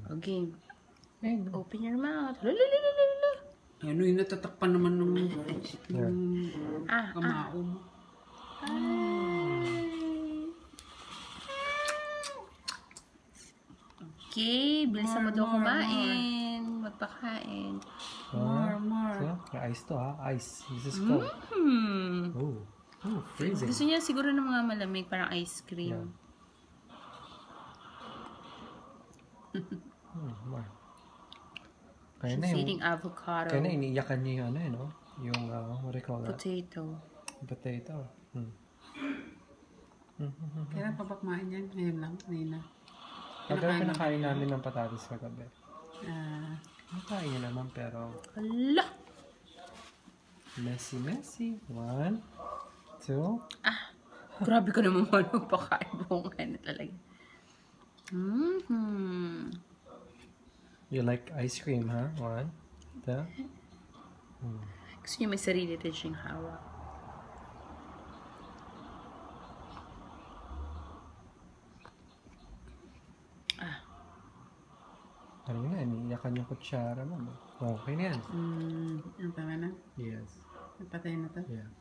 Okay. Ayun. Open your mouth. Lalalala. Ano yung natatakpan naman ng kamao mo? Okay, bilisan mo daw kumain. Magpakain. More. So, may ice to ha. Ice. This is cold. Oh. Oh, freezing. Gusto niya siguro ng mga malamig, parang ice cream. More. Kaya na She's yung, eating avocado. kaya na iniiyakan niya yung ano no? Yung, what do you call that? Potato. Potato. Kailan pa ba kumain yan? Ngayon lang, kanina. Kagabi pinakain namin ng patatas kagabi. Nakain niya naman pero Hala! messy. 1, 2. Grabe ka naman magpakain mo na talaga. You like ice cream, huh? 1, 2. Gusto niya may sarili rin siyang hawak. Ano na, iniiyakan yung kutsara mo. Okay na yan. Ang tama na? Yes. Napatay na to? Yeah.